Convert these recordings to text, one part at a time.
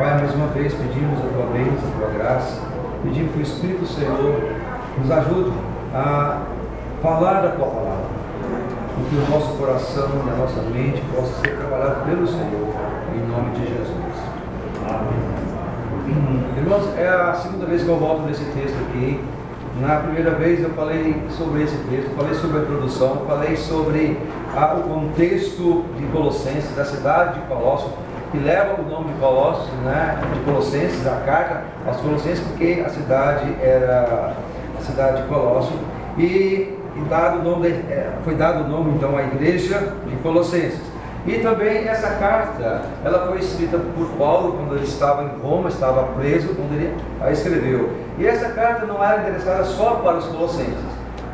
Pai, mais uma vez pedimos a Tua bênção, a Tua graça, pedimos que o Espírito do Senhor nos ajude a falar da Tua palavra, que o nosso coração e a nossa mente possa ser trabalhado pelo Senhor, em nome de Jesus. Amém. Irmãos, é a segunda vez que eu volto nesse texto aqui. Na primeira vez eu falei sobre esse texto, falei sobre a introdução, falei sobre o contexto de Colossenses, da cidade de Colossos, que leva o nome de Colossos, de Colossenses, a carta aos Colossenses, porque a cidade era a cidade de Colossos, e foi dado o nome então à igreja de Colossenses. E também essa carta, ela foi escrita por Paulo quando ele estava em Roma, estava preso, quando ele a escreveu. E essa carta não era endereçada só para os colossenses.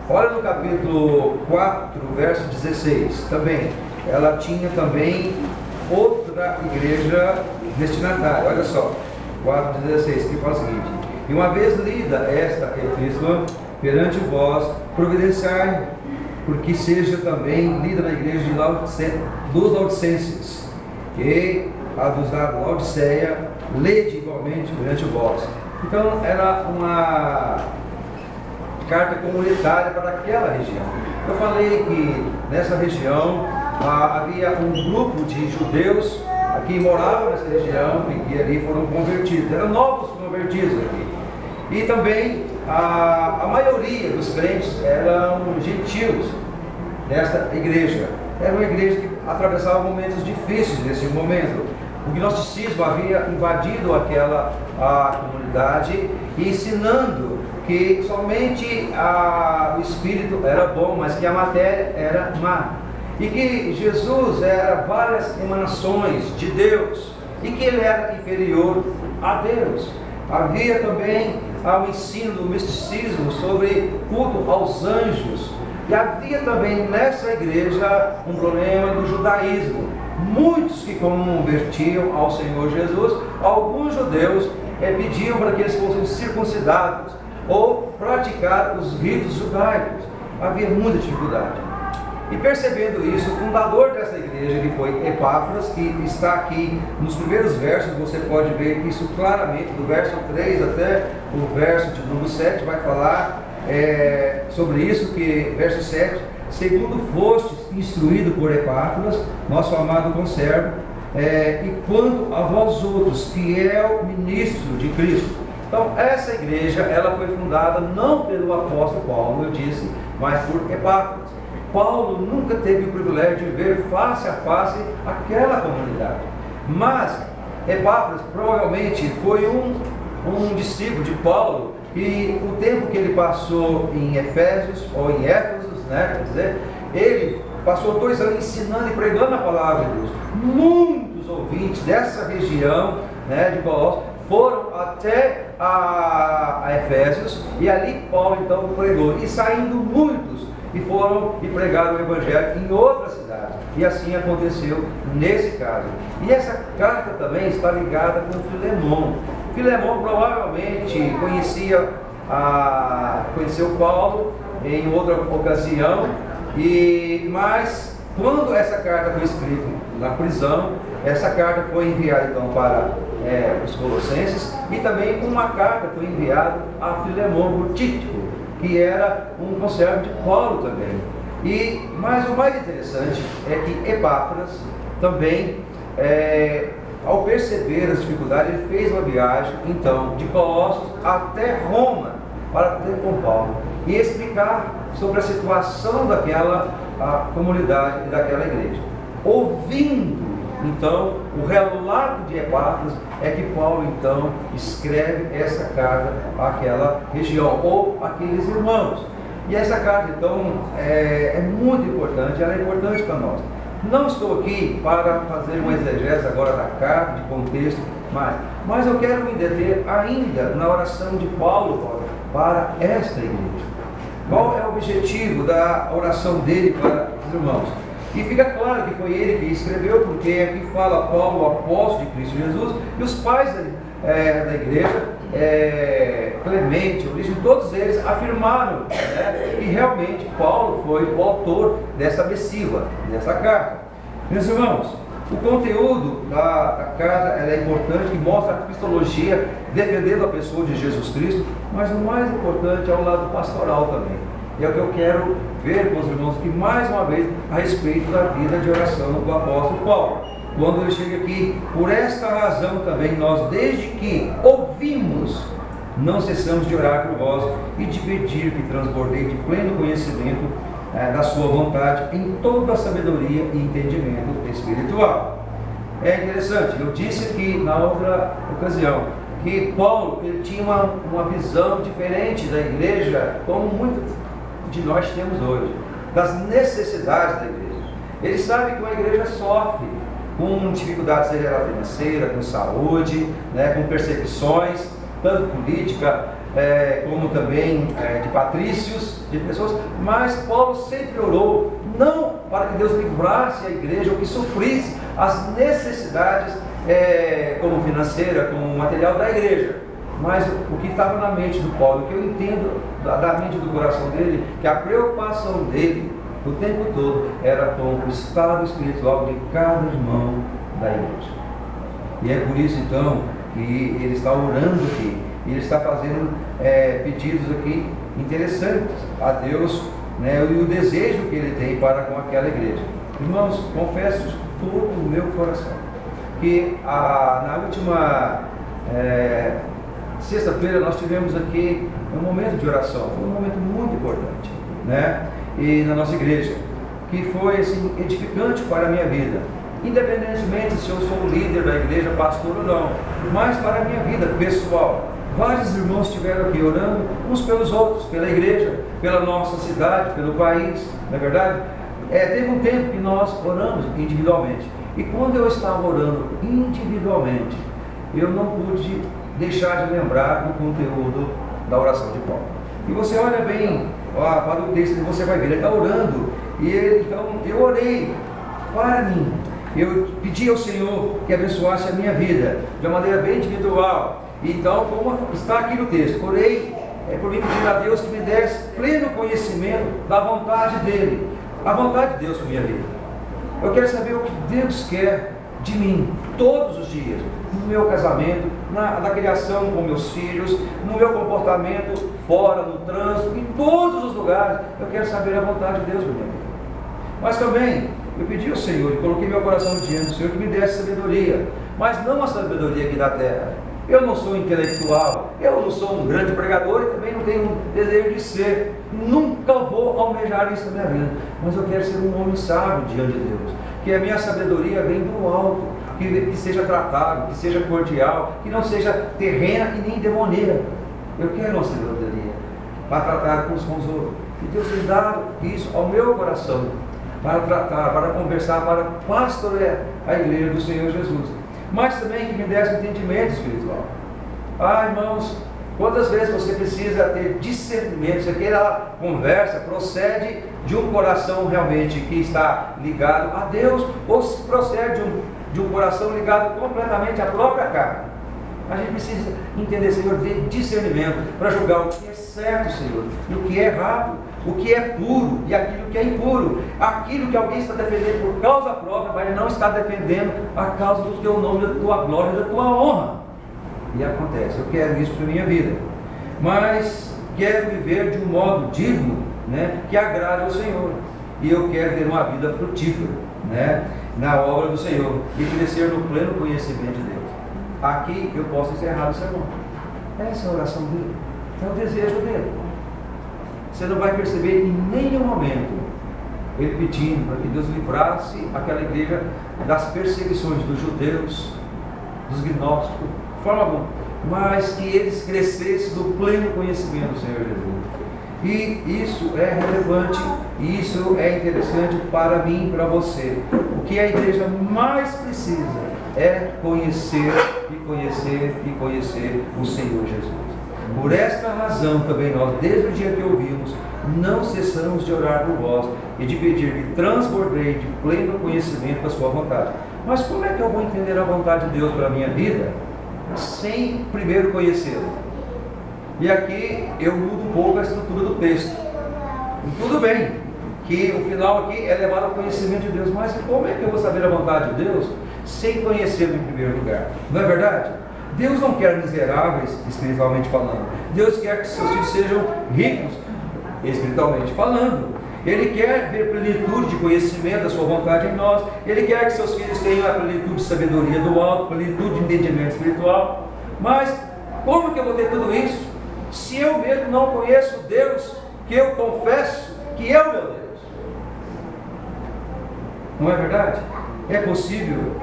Olha no capítulo 4, verso 16, também. Ela tinha também outra igreja destinatária. Olha só, 4,16, que fala o seguinte: e uma vez lida esta epístola perante vós, providenciai, porque seja também lida na igreja dos Laodicenses, e a dos da Laodiceia lede igualmente perante vós. Então era uma carta comunitária para aquela região. Eu falei que nessa região havia um grupo de judeus que moravam nessa região e que ali foram convertidos, eram novos convertidos aqui. E também a maioria dos crentes eram gentios nesta igreja. Era uma igreja que atravessava momentos difíceis nesse momento. O gnosticismo havia invadido aquela comunidade, ensinando que somente o espírito era bom, mas que a matéria era má. E que Jesus era várias emanações de Deus e que ele era inferior a Deus. Havia também o ensino do misticismo sobre culto aos anjos. E havia também nessa igreja um problema do judaísmo. Muitos que convertiam ao Senhor Jesus, alguns judeus pediam para que eles fossem circuncidados ou praticar os ritos judaicos. Havia muita dificuldade. E percebendo isso, o fundador dessa igreja, que foi Epáfras, que está aqui nos primeiros versos, você pode ver isso claramente, do verso 3 até o verso de número 7, vai falar sobre isso, que verso 7, segundo fostes instruído por Epáfras, nosso amado conservo, e quanto a vós outros, fiel ministro de Cristo. Então essa igreja, ela foi fundada não pelo apóstolo Paulo, eu disse, mas por Epáfras. Paulo nunca teve o privilégio de ver face a face aquela comunidade, mas Epáfras provavelmente foi um discípulo de Paulo, e o tempo que ele passou em Efésios, ou em Éfeso, quer dizer, ele passou 2 anos ensinando e pregando a palavra de Deus. Muitos ouvintes dessa região de Colossos foram até a Efésios, e ali Paulo então pregou, e saindo muitos, e foram e pregaram o Evangelho em outra cidade. E assim aconteceu nesse caso. E essa carta também está ligada com Filemão. Filemão provavelmente conheceu Paulo em outra ocasião, mas quando essa carta foi escrita na prisão, essa carta foi enviada então para os Colossenses, e também uma carta foi enviada a Filemão, o Tíquico, que era um conservo de Paulo também. Mas o mais interessante é que Epáfras também, ao perceber as dificuldades, ele fez uma viagem então de Colossos até Roma para ter com Paulo e explicar sobre a situação daquela comunidade e daquela igreja. Ouvindo então o relato de Epáfras, é que Paulo então escreve essa carta àquela região ou àqueles irmãos. E essa carta então é muito importante, ela é importante para nós. Não estou aqui para fazer uma exegese agora da carta, de contexto, mas eu quero me deter ainda na oração de Paulo para esta igreja. Qual é o objetivo da oração dele para os irmãos? E fica claro que foi ele que escreveu, porque aqui fala Paulo, o apóstolo de Cristo Jesus, e os pais da igreja, Clemente, Ulisses, todos eles afirmaram que realmente Paulo foi o autor dessa missiva, dessa carta. Meus irmãos, O conteúdo da carta ela é importante e mostra a cristologia defendendo a pessoa de Jesus Cristo, mas o mais importante é o lado pastoral também. E é o que eu quero ver com os irmãos aqui mais uma vez a respeito da vida de oração do apóstolo Paulo. Quando ele chega aqui, por esta razão também nós, desde que ouvimos, não cessamos de orar por vós e de pedir que transbordeis de pleno conhecimento da sua vontade em toda a sabedoria e entendimento espiritual. É interessante, eu disse aqui na outra ocasião que Paulo ele tinha uma visão diferente da igreja, como muitos de nós temos hoje, das necessidades da igreja. Ele sabe que uma igreja sofre com dificuldades, seja ela financeira, com saúde, com perseguições, tanto política, como também de patrícios, de pessoas, mas Paulo sempre orou, não para que Deus livrasse a igreja ou que suprisse as necessidades, como financeira, como material da igreja, mas o que estava na mente do Paulo, o que eu entendo da mente do coração dele, que a preocupação dele o tempo todo era com o estado espiritual de cada irmão da igreja. E é por isso então que ele está orando aqui, e ele está fazendo pedidos aqui interessantes a Deus, e o desejo que ele tem para com aquela igreja. Irmãos, confesso de todo o meu coração que na última sexta-feira nós tivemos aqui um momento de oração, foi um momento muito importante, e na nossa igreja, que foi assim, edificante para a minha vida, independentemente se eu sou o líder da igreja, pastor ou não, mas para a minha vida pessoal. Vários irmãos estiveram aqui orando uns pelos outros, pela igreja, pela nossa cidade, pelo país, não é verdade? Teve um tempo que nós oramos individualmente, e quando eu estava orando individualmente, eu não pude deixar de lembrar do conteúdo da oração de Paulo. E você olha bem para o texto, você vai ver, ele está orando, então eu orei para mim, eu pedi ao Senhor que abençoasse a minha vida de uma maneira bem individual. Então, como está aqui no texto, orei por mim, pedir a Deus que me desse pleno conhecimento da vontade dele, a vontade de Deus para a minha vida. Eu quero saber o que Deus quer de mim todos os dias, no meu casamento, na criação com meus filhos, no meu comportamento fora, no trânsito, em todos os lugares. Eu quero saber a vontade de Deus para a minha vida. Mas também eu pedi ao Senhor e coloquei meu coração diante do Senhor que me desse sabedoria, mas não a sabedoria aqui da terra. Eu não sou intelectual, eu não sou um grande pregador e também não tenho um desejo de ser. Nunca vou almejar isso na minha vida, mas eu quero ser um homem sábio diante de Deus, que a minha sabedoria vem do alto, que seja tratado, que seja cordial, que não seja terrena e nem demoníaca. Eu quero uma sabedoria para tratar com os outros. E Deus tem dado isso ao meu coração, para tratar, para conversar, para pastorear a igreja do Senhor Jesus. Mas também que me desse entendimento espiritual. Irmãos, quantas vezes você precisa ter discernimento? Isso aqui conversa procede de um coração realmente que está ligado a Deus, ou se procede de um coração ligado completamente à própria carne. A gente precisa entender, Senhor, ter discernimento para julgar o que é certo, Senhor, e o que é errado, o que é puro e aquilo que é impuro, aquilo que alguém está defendendo por causa própria, mas não está defendendo a causa do teu nome, da tua glória e da tua honra. E acontece, eu quero isso para a minha vida, mas quero viver de um modo digno, que agrade ao Senhor, e eu quero ter uma vida frutífera, na obra do Senhor, e crescer no pleno conhecimento de Deus. Aqui eu posso encerrar o sermão. Essa é a oração dele, é o desejo dele. Você não vai perceber em nenhum momento ele pedindo para que Deus livrasse aquela igreja das perseguições dos judeus, dos gnósticos, de forma alguma, mas que eles crescessem do pleno conhecimento do Senhor Jesus. E isso é relevante, e isso é interessante para mim e para você. O que a igreja mais precisa é conhecer e conhecer e conhecer o Senhor Jesus. Por esta razão também nós, desde o dia que ouvimos, não cessamos de orar por vós e de pedir que transbordeis de pleno conhecimento da sua vontade. Mas como é que eu vou entender a vontade de Deus para a minha vida sem primeiro conhecê-lo? E aqui eu mudo um pouco a estrutura do texto. E tudo bem que o final aqui é levar ao conhecimento de Deus, mas como é que eu vou saber a vontade de Deus sem conhecê-lo em primeiro lugar. Não é verdade? Deus não quer miseráveis, espiritualmente falando. Deus quer que seus filhos sejam ricos, espiritualmente falando. Ele quer ver plenitude de conhecimento da sua vontade em nós. Ele quer que seus filhos tenham a plenitude de sabedoria do alto, plenitude de entendimento espiritual. Mas como que eu vou ter tudo isso se eu mesmo não conheço o Deus que eu confesso que é o meu Deus? Não é verdade? É possível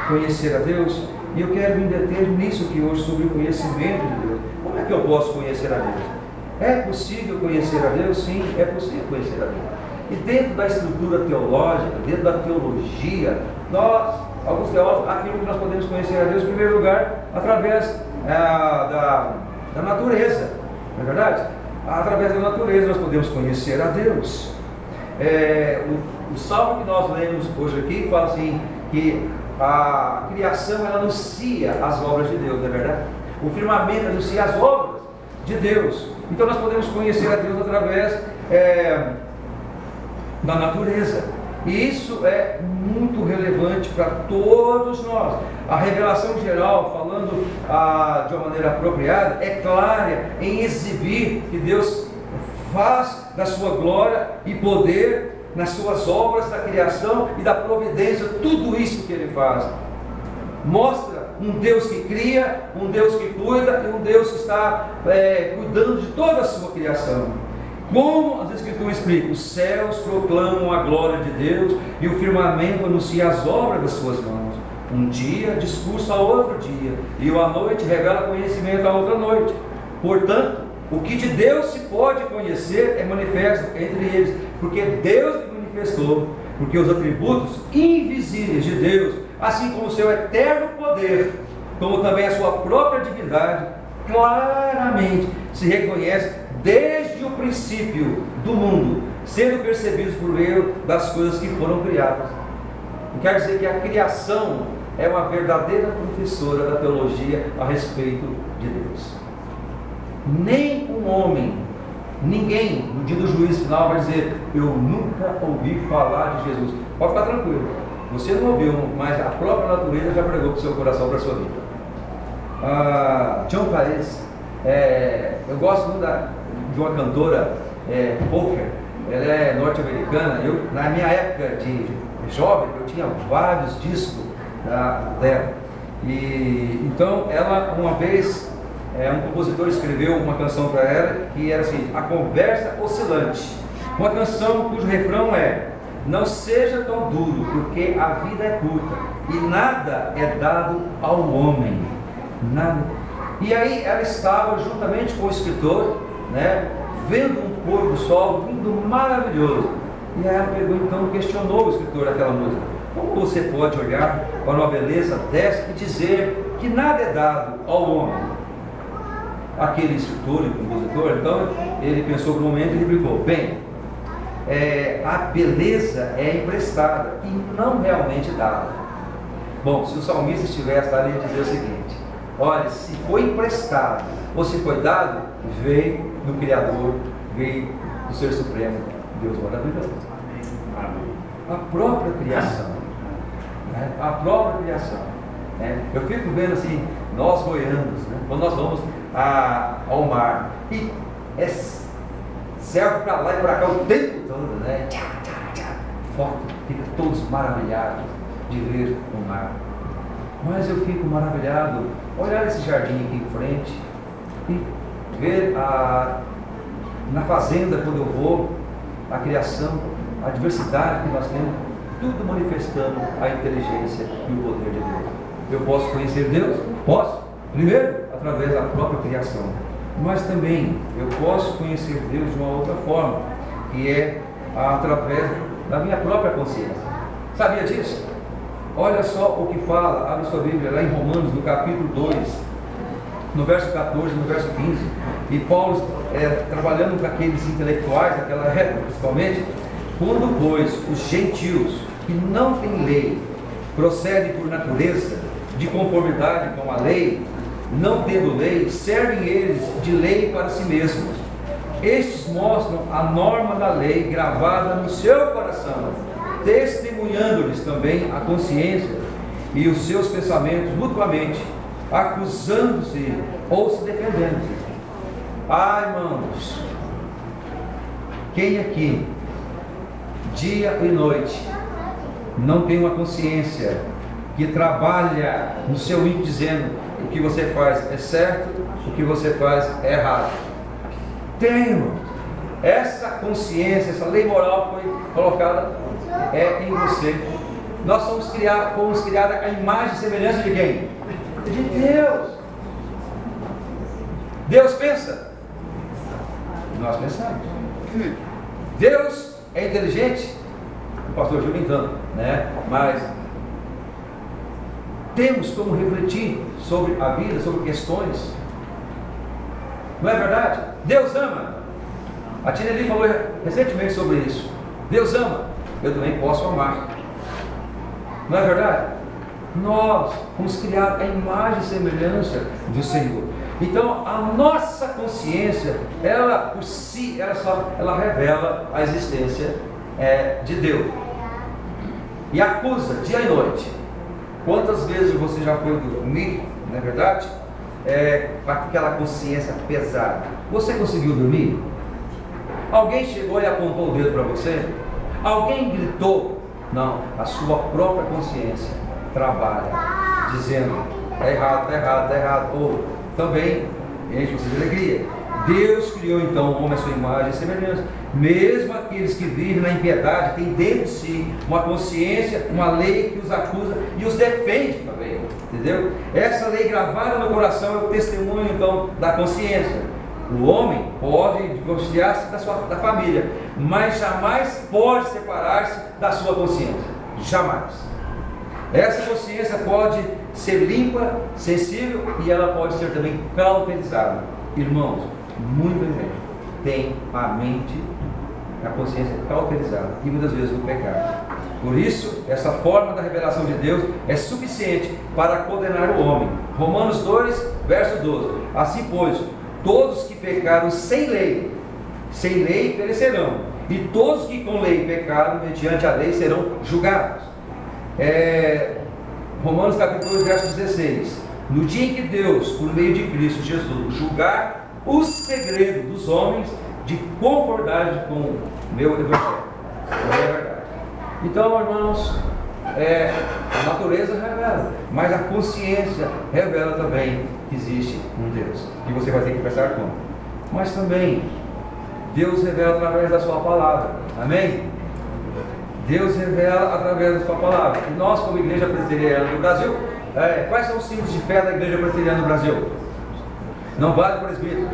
conhecer a Deus? E eu quero me deter nisso aqui hoje, sobre o conhecimento de Deus. Como é que eu posso conhecer a Deus? É possível conhecer a Deus? Sim, é possível conhecer a Deus. E dentro da estrutura teológica, dentro da teologia, alguns teólogos afirmam que nós podemos conhecer a Deus, em primeiro lugar, através da natureza. Não é verdade? Através da natureza nós podemos conhecer a Deus. O salmo que nós lemos hoje aqui fala assim, que a criação ela anuncia as obras de Deus, não é verdade? O firmamento anuncia as obras de Deus. Então nós podemos conhecer a Deus através da natureza. E isso é muito relevante para todos nós. A revelação geral, falando de uma maneira apropriada, é clara em exibir que Deus faz da sua glória e poder nas suas obras da criação e da providência, tudo isso que Ele faz. Mostra um Deus que cria, um Deus que cuida e um Deus que está cuidando de toda a sua criação. Como as Escrituras explicam, os céus proclamam a glória de Deus e o firmamento anuncia as obras das suas mãos. Um dia discurso a outro dia, e a noite revela conhecimento a outra noite. Portanto, o que de Deus se pode conhecer é manifesto entre eles, porque Deus se manifestou, porque os atributos invisíveis de Deus, assim como o seu eterno poder, como também a sua própria divindade, claramente se reconhece desde o princípio do mundo, sendo percebidos por meio das coisas que foram criadas. Quer dizer que a criação é uma verdadeira professora da teologia a respeito de Deus. Nem um homem, ninguém no dia do juízo final vai dizer: eu nunca ouvi falar de Jesus. Pode ficar tranquilo, você não ouviu, mas a própria natureza já pregou para o seu coração, para a sua vida. John Paez, eu gosto muito de uma cantora poker, ela é norte-americana. Na minha época de jovem, eu tinha vários discos dela. E então ela, uma vez, um compositor escreveu uma canção para ela que era assim: A Conversa Oscilante. Uma canção cujo refrão é: não seja tão duro, porque a vida é curta e nada é dado ao homem. Nada. E aí ela estava juntamente com o escritor, vendo um pôr do sol lindo, maravilhoso. E aí ela pegou, então, questionou o escritor daquela música: como você pode olhar para uma beleza dessa e dizer que nada é dado ao homem? Aquele escritor e compositor, então, ele pensou por um momento e replicou: bem, a beleza é emprestada e não realmente dada. Bom, se o salmista estivesse ali, ele ia dizer o seguinte: olha, se foi emprestado ou se foi dado, veio do Criador, veio do Ser Supremo, Deus maravilhoso. A própria criação, a própria criação. Eu fico vendo assim, nós goianos, quando nós vamos ao mar, e serve para lá e para cá o tempo todo, forte, fica todos maravilhados de ver o mar. Mas eu fico maravilhado olhar esse jardim aqui em frente e ver na fazenda, quando eu vou, a criação, a diversidade que nós temos, tudo manifestando a inteligência e o poder de Deus. Eu posso conhecer Deus? Posso. Primeiro, através da própria criação. Mas também eu posso conhecer Deus de uma outra forma, que é através da minha própria consciência. Sabia disso? Olha só o que fala, abre sua Bíblia lá em Romanos, no capítulo 2, no verso 14, no verso 15. E Paulo, trabalhando com aqueles intelectuais daquela época, principalmente, quando, pois, os gentios que não têm lei procedem por natureza de conformidade com a lei, não tendo lei, servem eles de lei para si mesmos. Estes mostram a norma da lei gravada no seu coração, testemunhando-lhes também a consciência e os seus pensamentos mutuamente, acusando-se ou se defendendo. Irmãos, quem aqui, dia e noite, não tem uma consciência que trabalha no seu íntimo dizendo o que você faz é certo, o que você faz é errado? Tem, irmão. Essa consciência, essa lei moral foi colocada em você. Nós fomos criados à imagem e semelhança de quem? De Deus. Deus pensa, nós pensamos. Deus é inteligente, o pastor Gil brincando, né? Mas temos como refletir sobre a vida, sobre questões. Não é verdade? Deus ama. A Tineli falou recentemente sobre isso. Deus ama, eu também posso amar. Não é verdade? Nós fomos criados à imagem e semelhança do Senhor. Então a nossa consciência, ela por si, ela revela a existência de Deus. E acusa dia e noite. Quantas vezes você já foi dormir, não é verdade? Com aquela consciência pesada. Você conseguiu dormir? Alguém chegou e apontou o dedo para você? Alguém gritou? Não, a sua própria consciência trabalha, dizendo, está errado, está errado, está errado. Ou também, enche você de alegria. Deus criou então o homem à sua imagem e semelhança. Mesmo aqueles que vivem na impiedade têm dentro de si uma consciência, uma lei que os acusa e os defende também. Entendeu? Essa lei gravada no coração é o testemunho então da consciência. O homem pode divorciar-se da família, mas jamais pode separar-se da sua consciência. Jamais. Essa consciência pode ser limpa, sensível e ela pode ser também cauterizada. Irmãos, muita gente tem a mente, a consciência cauterizada e muitas vezes no pecado. Por isso, essa forma da revelação de Deus é suficiente para condenar o homem. Romanos 2, verso 12. Assim, pois, todos que pecaram sem lei perecerão, e todos que com lei pecaram mediante a lei serão julgados. Romanos capítulo 2, verso 16. No dia em que Deus, por meio de Cristo Jesus, julgar os segredos dos homens de conformidade com o meu evangelho. É verdade. Então, irmãos, a natureza revela, mas a consciência revela também que existe um Deus, que você vai ter que prestar conta. Mas também, Deus revela através da sua palavra, amém? Deus revela através da sua palavra. E nós, como Igreja Presbiteriana do Brasil, quais são os símbolos de fé da Igreja Presbiteriana do Brasil? Não vale para presbítero.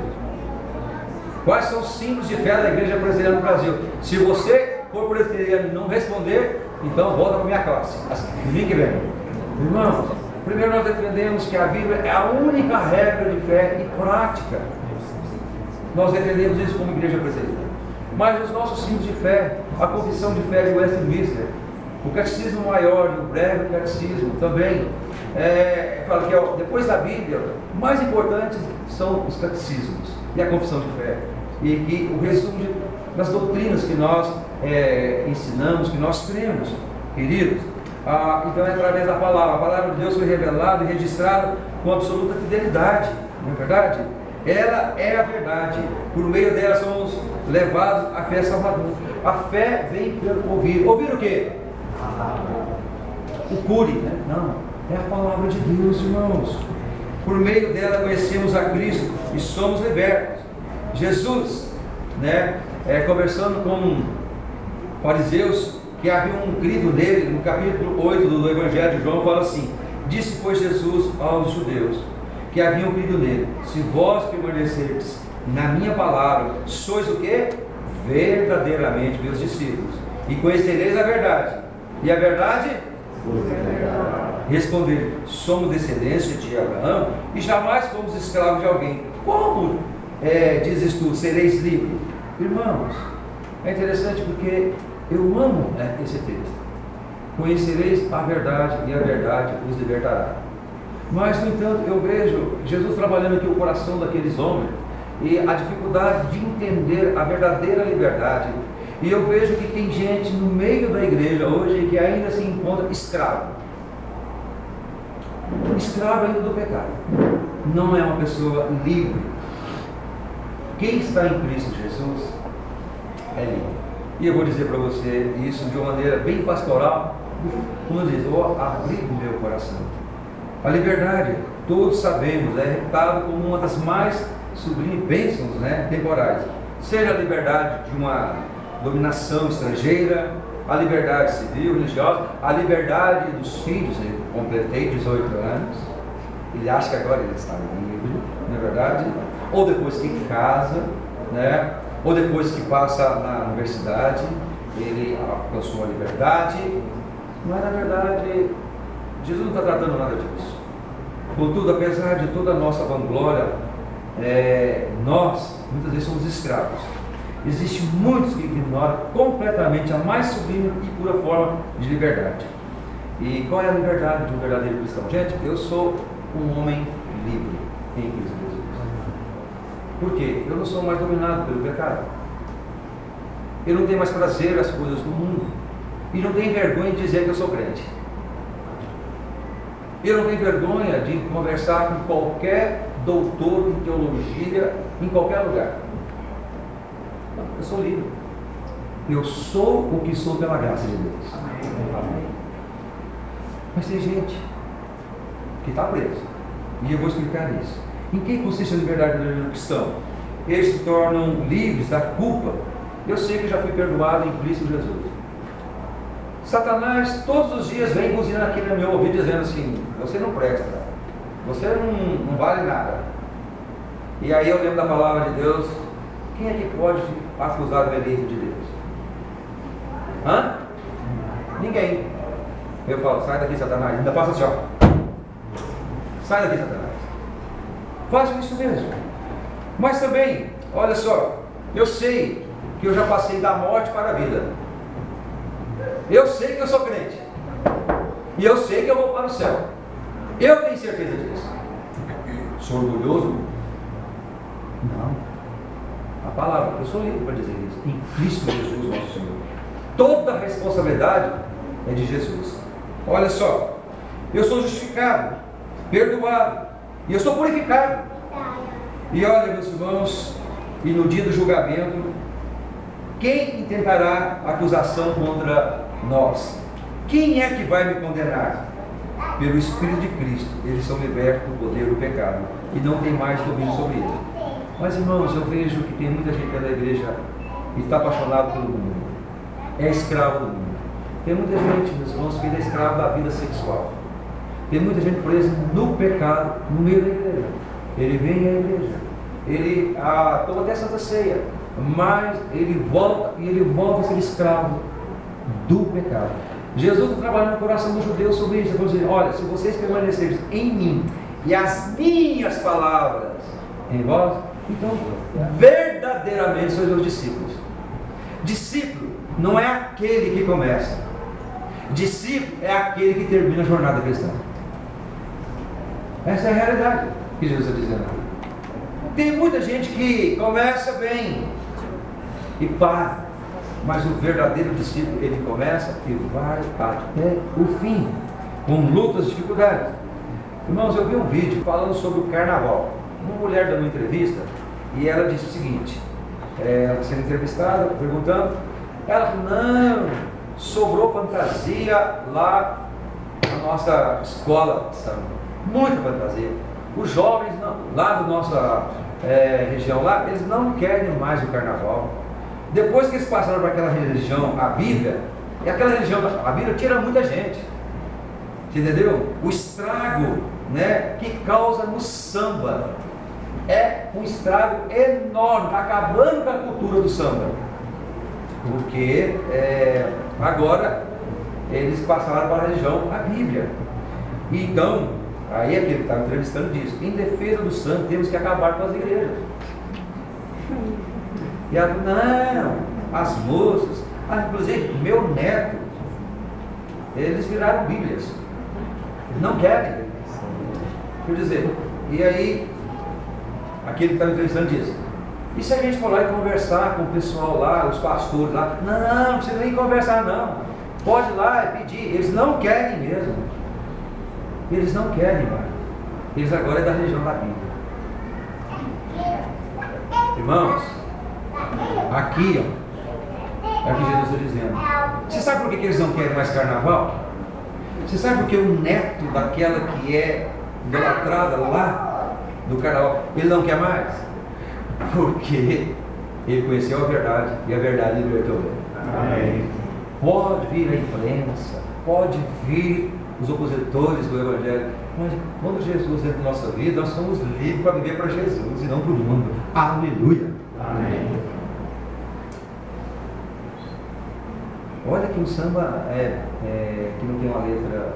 Quais são os símbolos de fé da Igreja Presbiteriana do Brasil? Se você for presbiteriano e não responder, então volta para a minha classe, domingo que vem. Irmãos, primeiro nós defendemos que a Bíblia é a única regra de fé e prática. Nós defendemos isso como Igreja Presbiteriana. Mas os nossos símbolos de fé, a confissão de fé de Westminster, o catecismo maior, o breve catecismo também, fala que depois da Bíblia, o mais importante são os catecismos e a confissão de fé. E que o resumo das doutrinas que nós ensinamos, que nós cremos, queridos. Então é através da palavra. A palavra de Deus foi revelada e registrada com absoluta fidelidade, não é verdade? Ela é a verdade, por meio dela somos levados à fé salvadora. A fé vem pelo ouvir. Ouvir o quê? O cure, né? Não, é a palavra de Deus, irmãos. Por meio dela conhecemos a Cristo e somos libertos. Jesus, né, conversando com fariseus que haviam crido nele, no capítulo 8 do Evangelho de João, fala assim: disse, pois, Jesus aos judeus que haviam crido nele: se vós permanecerdes na minha palavra, sois o quê? Verdadeiramente meus discípulos, e conhecereis a verdade, e a verdade responder: somos descendência de Abraão e jamais fomos escravos de alguém. Como dizes tu, sereis livres? Irmãos, é interessante porque eu amo esse texto. Conhecereis a verdade e a verdade os libertará. Mas, no entanto, eu vejo Jesus trabalhando aqui o coração daqueles homens e a dificuldade de entender a verdadeira liberdade. E eu vejo que tem gente no meio da igreja hoje que ainda se encontra escravo. escravo ainda do pecado. Não é uma pessoa livre. Quem está em Cristo Jesus é livre. E eu vou dizer para você isso de uma maneira bem pastoral, como diz, vou abrir o meu coração. A liberdade, todos sabemos, é reputada como uma das mais sublimes bênçãos, temporais. Seja a liberdade de uma dominação estrangeira, a liberdade civil, religiosa, a liberdade dos filhos. Eu completei 18 anos, ele acha que agora ele está livre, não é verdade? Ou depois que casa, ou depois que passa na universidade, ele alcançou a liberdade. Mas na verdade, Jesus não está tratando nada disso. Contudo, apesar de toda a nossa vanglória, nós muitas vezes somos escravos. Existem muitos que ignoram completamente a mais sublime e pura forma de liberdade. E qual é a liberdade de um verdadeiro cristão? Gente, eu sou um homem livre em Cristo Jesus. Por quê? Eu não sou mais dominado pelo pecado. Eu não tenho mais prazer nas coisas do mundo. E não tenho vergonha de dizer que eu sou crente. Eu não tenho vergonha de conversar com qualquer doutor em teologia, em qualquer lugar. Eu sou livre. Eu sou o que sou pela graça de Deus. Amém. Mas tem gente que está preso. E eu vou explicar isso. Em que consiste a liberdade do verdadeiro cristão? Eles se tornam livres da culpa. Eu sei que já fui perdoado em Cristo Jesus. Satanás todos os dias vem buzinando aqui no meu ouvido dizendo assim: você não presta, você não vale nada. E aí eu lembro da palavra de Deus. Quem é que pode acusar o eleito de Deus? Ninguém. Eu falo: sai daqui, Satanás. Ainda passa assim, ó. Sai daqui, Satanás. Façam isso mesmo. Mas também, olha só, eu sei que eu já passei da morte para a vida. Eu sei que eu sou crente. E eu sei que eu vou para o céu. Eu tenho certeza disso. Sou orgulhoso? Não. A palavra, eu sou livre para dizer isso. Em Cristo Jesus, nosso Senhor. Toda a responsabilidade é de Jesus. Olha só, eu sou justificado, perdoado, e eu sou purificado. E olha, meus irmãos, e no dia do julgamento, quem intentará acusação contra nós? Quem é que vai me condenar? Pelo Espírito de Cristo, eles são libertos do poder do pecado e não tem mais domínio sobre ele. Mas, irmãos, eu vejo que tem muita gente da igreja que está apaixonado pelo mundo, é escravo do mundo. Tem muita gente, meus irmãos, que é escravo da vida sexual. Tem muita gente presa no pecado, no meio da igreja. Ele vem à igreja, ele toma até Santa Ceia, mas ele volta a ser escravo do pecado. Jesus está trabalhando no coração dos judeus sobre isso. Ele falou assim: olha, se vocês permanecerem em mim e as minhas palavras em vós, então verdadeiramente sois meus discípulos. Discípulo não é aquele que começa, discípulo é aquele que termina a jornada cristã. Essa é a realidade que Jesus está dizendo. Tem muita gente que começa bem e para, mas o verdadeiro discípulo, ele começa e vai até o fim, com lutas e dificuldades. Irmãos, eu vi um vídeo falando sobre o carnaval. Uma mulher dando uma entrevista e ela disse o seguinte, ela sendo entrevistada, perguntando, ela falou: não, sobrou fantasia lá na nossa escola, sabe? Muita fantasia. Os jovens lá da nossa região lá, eles não querem mais o carnaval. Depois que eles passaram para aquela religião, a Bíblia, e aquela religião, a Bíblia tira muita gente. Você entendeu? O estrago, que causa no samba é um estrago enorme, acabando com a cultura do samba. Porque agora eles passaram para a religião, a Bíblia. Então, aí aquele que estava entrevistando diz: em defesa do santo temos que acabar com as igrejas. E ela falou: não, as moças, inclusive meu neto, eles viraram Bíblias, eles não querem. Quer dizer, e aí aquele que estava entrevistando diz: e se a gente for lá e conversar com o pessoal lá, os pastores lá? Não precisa nem conversar não, pode ir lá e pedir. Eles não querem mesmo. Eles não querem mais. Eles agora é da religião da Bíblia. Irmãos, aqui, ó, é o que Jesus está dizendo. Você sabe por que eles não querem mais carnaval? Você sabe por que o neto daquela que é idolatrada lá do carnaval, ele não quer mais? Porque ele conheceu a verdade e a verdade libertou ele. Amém. Pode vir a imprensa, pode vir os opositores do Evangelho, mas quando Jesus entra na nossa vida, nós somos livres para viver para Jesus e não para o mundo. Aleluia! Amém. Olha que o samba que não tem uma letra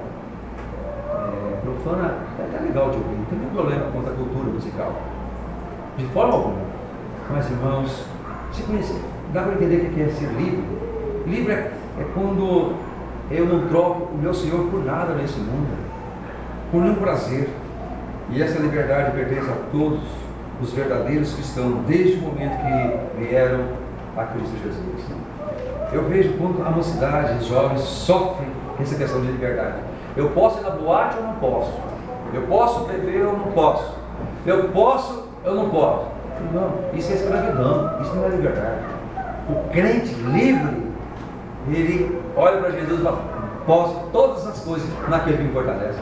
profana, é até legal de ouvir, não tem nenhum problema contra a cultura musical, de forma alguma. Mas, irmãos, se conhecer, dá para entender o que é ser livre. Livre é quando eu não troco o meu Senhor por nada nesse mundo, por nenhum prazer. E essa liberdade pertence a todos os verdadeiros cristãos, desde o momento que vieram a Cristo Jesus. Eu vejo quando a mocidade, os jovens sofrem essa questão de liberdade. Eu posso ir na boate ou não posso? Eu posso beber ou não posso? Eu posso ou não posso? Não, isso é escravidão, isso não é liberdade. O crente livre, ele olha para Jesus e fala: posso todas as coisas naquele que me fortalece.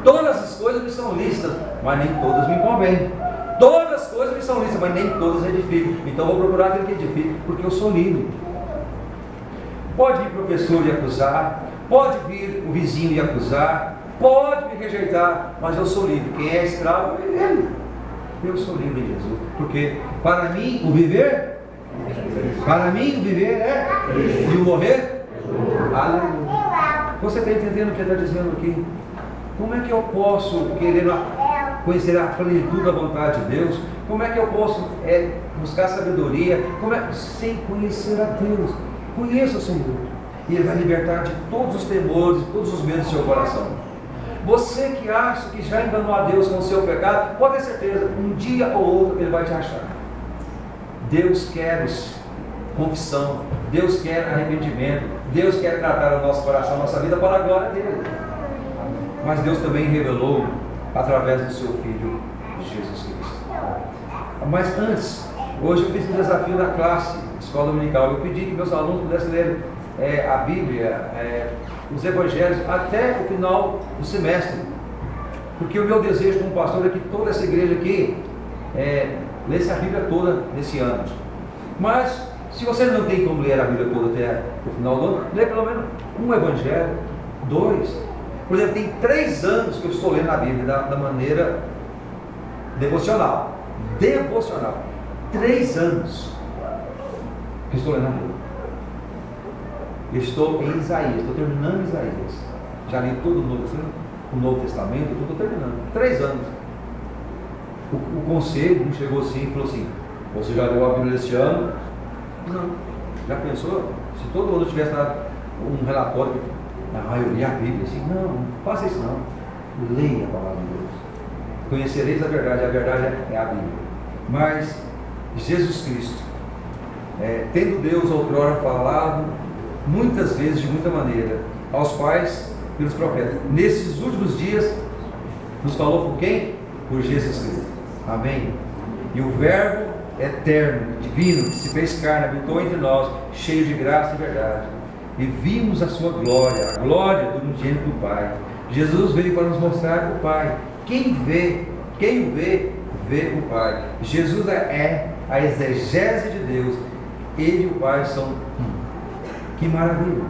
Todas as coisas me são lícitas, mas nem todas me convêm. Todas as coisas me são lícitas, mas nem todas edificam. Então vou procurar aquele que edifica, porque eu sou livre. Pode vir o professor e acusar, pode vir o vizinho e acusar, pode me rejeitar, mas eu sou livre. Quem é escravo é ele. Eu sou livre em Jesus, porque para mim o viver é e o morrer, aleluia. Você está entendendo o que ele está dizendo aqui? Como é que eu posso querer conhecer a plenitude da vontade de Deus? Como é que eu posso buscar sabedoria? Sem conhecer a Deus? Conheça o Senhor, e Ele vai libertar de todos os temores, todos os medos do seu coração. Você que acha que já enganou a Deus com o seu pecado, pode ter certeza, um dia ou outro Ele vai te achar. Deus quer confissão, Deus quer arrependimento, Deus quer tratar o nosso coração, a nossa vida para a glória dEle. Mas Deus também revelou através do seu Filho, Jesus Cristo. Mas antes, hoje eu fiz um desafio na classe, escola dominical. Eu pedi que meus alunos pudessem ler a Bíblia, os Evangelhos, até o final do semestre. Porque o meu desejo como pastor é que toda essa igreja aqui lesse a Bíblia toda nesse ano. Mas, se você não tem como ler a Bíblia toda até o final do ano, lê pelo menos um Evangelho, 2. Por exemplo, tem 3 anos que eu estou lendo a Bíblia da maneira devocional. 3 anos que estou lendo a Bíblia. Estou em Isaías, estou terminando Isaías. Já li todo o Novo Testamento, estou terminando. 3 anos. O conselho me chegou assim e falou assim: você já leu a Bíblia esse ano? Não. Já pensou? Se todo mundo tivesse dado um relatório, eu li a Bíblia assim, não faça isso não. Leia a palavra de Deus. Conhecereis a verdade é a Bíblia. Mas Jesus Cristo, tendo Deus outrora falado muitas vezes, de muita maneira, aos pais pelos profetas, nesses últimos dias nos falou por quem? Por Jesus Cristo. Amém? E o Verbo eterno, divino, que se fez carne, habitou entre nós, cheio de graça e verdade, e vimos a sua glória, a glória do unigênito do Pai. Jesus veio para nos mostrar o Pai. Quem o vê, vê o Pai. Jesus é a exegese de Deus. Ele e o Pai são um. Que maravilha!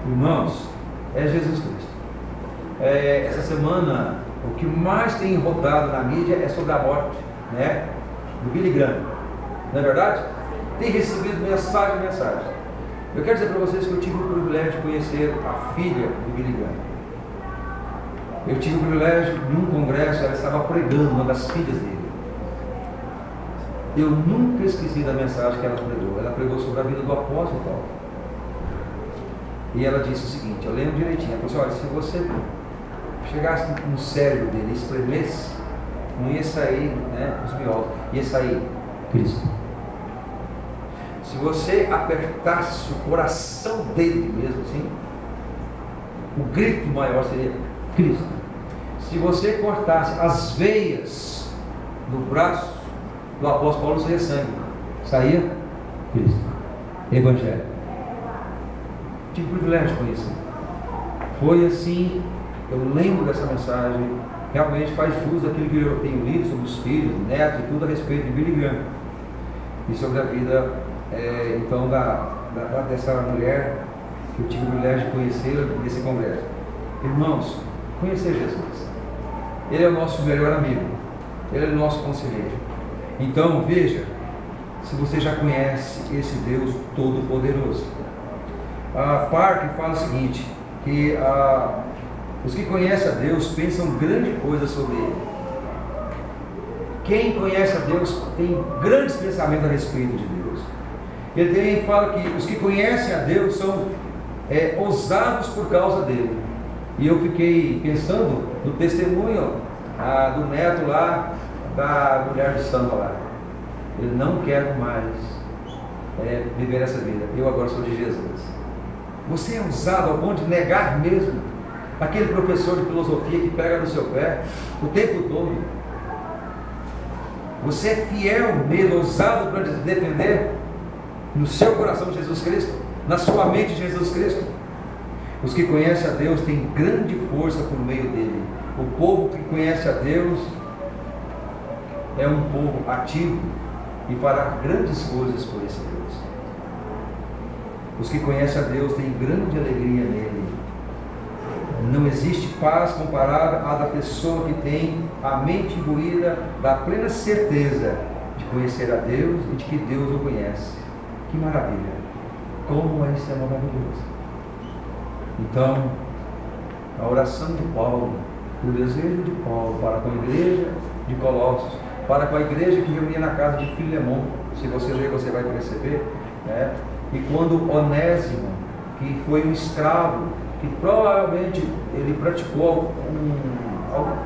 Irmãos, é Jesus Cristo. Essa semana, o que mais tem rodado na mídia é sobre a morte, do Billy Graham. Não é verdade? Tem recebido mensagem. Eu quero dizer para vocês que eu tive o privilégio de conhecer a filha do Billy Graham. Eu tive o privilégio de um congresso, ela estava pregando, uma das filhas dele. Eu nunca esqueci da mensagem que ela pregou. Ela pregou sobre a vida do apóstolo Paulo. E ela disse o seguinte, eu lembro direitinho, ela falou assim: olha, se você chegasse no cérebro dele e espremesse, não ia sair os miócitos, ia sair Cristo. Se você apertasse o coração dele mesmo assim, o grito maior seria Cristo. se você cortasse as veias do braço do apóstolo Paulo, saía sangue. Saía Cristo. Evangelho. Tive privilégio com isso. Foi assim, eu lembro dessa mensagem, realmente faz jus daquilo que eu tenho lido sobre os filhos, netos e tudo a respeito de Billy Graham. E sobre a vida, então, dessa mulher que eu tive o privilégio de conhecer nesse congresso. Irmãos, conhecer Jesus. Ele é o nosso melhor amigo. Ele é o nosso conselheiro. Então, veja, se você já conhece esse Deus Todo-Poderoso. A Parker fala o seguinte, que os que conhecem a Deus pensam grande coisa sobre Ele. Quem conhece a Deus tem grandes pensamentos a respeito de Deus. Ele também fala que os que conhecem a Deus são ousados por causa dele. E eu fiquei pensando no testemunho do neto lá, da mulher de samba lá. Eu não quero mais viver essa vida. Eu agora sou de Jesus. Você é ousado ao ponto de negar mesmo aquele professor de filosofia que pega no seu pé o tempo todo. Você é fiel mesmo, ousado para defender no seu coração Jesus Cristo, na sua mente Jesus Cristo. Os que conhecem a Deus têm grande força por meio dele. O povo que conhece a Deus é um povo ativo e fará grandes coisas por esse Deus. Os que conhecem a Deus têm grande alegria nele. Não existe paz comparável à da pessoa que tem a mente imbuída da plena certeza de conhecer a Deus e de que Deus o conhece. Que maravilha! Como isso é maravilhoso! Então, a oração de Paulo, o desejo de Paulo para com a igreja de Colossos, para com a igreja que reunia na casa de Filemon, se você ler, você vai perceber, né? E quando Onésimo, que foi um escravo, que provavelmente ele praticou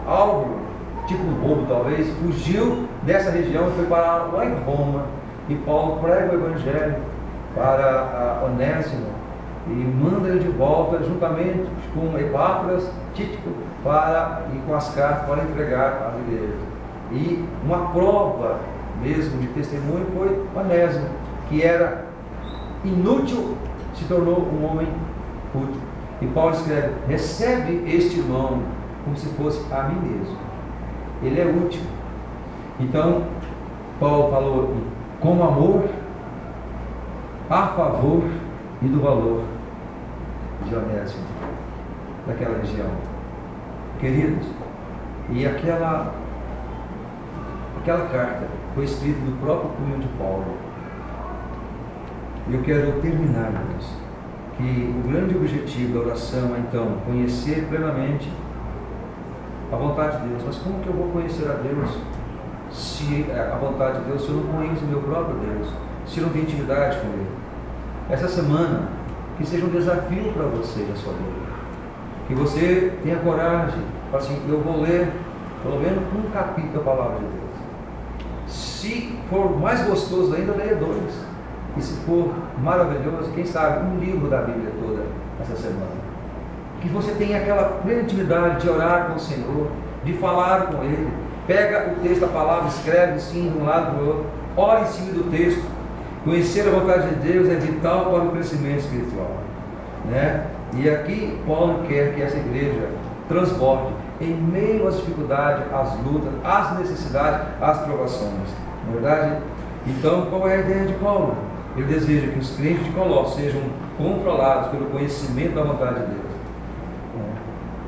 algo, tipo um roubo talvez, fugiu dessa região e foi para lá em Roma, e Paulo prega o evangelho para Onésimo, e manda ele de volta juntamente com Epáfras, Tíquico, e com as cartas para entregar às igrejas. E uma prova mesmo de testemunho foi Onésimo, que era inútil, se tornou um homem útil. E Paulo escreve: recebe este irmão como se fosse a mim mesmo. Ele é útil. Então, Paulo falou com amor, a favor e do valor de Onésimo, daquela região. Queridos, e aquela carta foi escrita do próprio punho de Paulo. E eu quero terminar, irmãos, que o grande objetivo da oração é então conhecer plenamente a vontade de Deus. Mas como que eu vou conhecer a Deus se a vontade de Deus, se eu não conheço o meu próprio Deus, se eu não tenho intimidade com Ele? Essa semana, que seja um desafio para você na sua vida. Que você tenha coragem, fala assim, eu vou ler pelo menos um capítulo da palavra de Deus. Se for mais gostoso ainda, leia 2. E se for maravilhoso, quem sabe, um livro da Bíblia toda essa semana. Que você tenha aquela plena intimidade de orar com o Senhor, de falar com Ele. Pega o texto, a palavra, escreve sim de um lado para o outro. Ore em cima do texto. Conhecer a vontade de Deus é vital para o crescimento espiritual, né? E aqui Paulo quer que essa igreja transborde em meio às dificuldades, às lutas, às necessidades, às provações. Não é verdade? Então, qual é a ideia de Paulo? Ele deseja que os crentes de Colossos sejam controlados pelo conhecimento da vontade de Deus.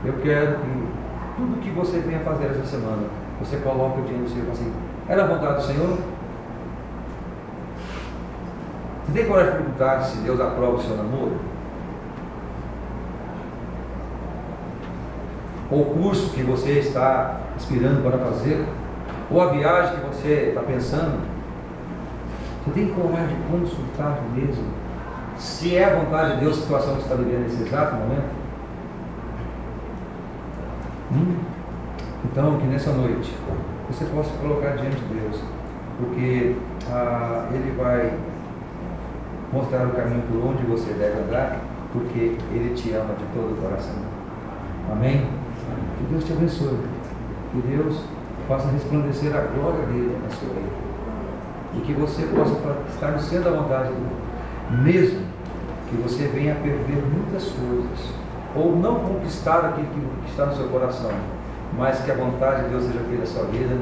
Eu quero que tudo que você venha fazer essa semana, você coloque diante do Senhor assim: era a vontade do Senhor? Você tem coragem de perguntar se Deus aprova o seu namoro? Ou o curso que você está aspirando para fazer? Ou a viagem que você está pensando? Você tem coragem de consultar mesmo se é a vontade de Deus a situação que você está vivendo nesse exato momento? Então, que nessa noite você possa colocar diante de Deus, porque Ele vai mostrar o caminho por onde você deve andar, porque Ele te ama de todo o coração. Amém? Que Deus te abençoe. Que Deus faça resplandecer a glória dele na sua vida. E que você possa estar no centro da vontade dele. Mesmo que você venha a perder muitas coisas, ou não conquistar aquilo que está no seu coração, mas que a vontade de Deus seja feita na sua vida,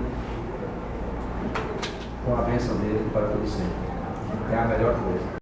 com a bênção dele para todo sempre. É a melhor coisa.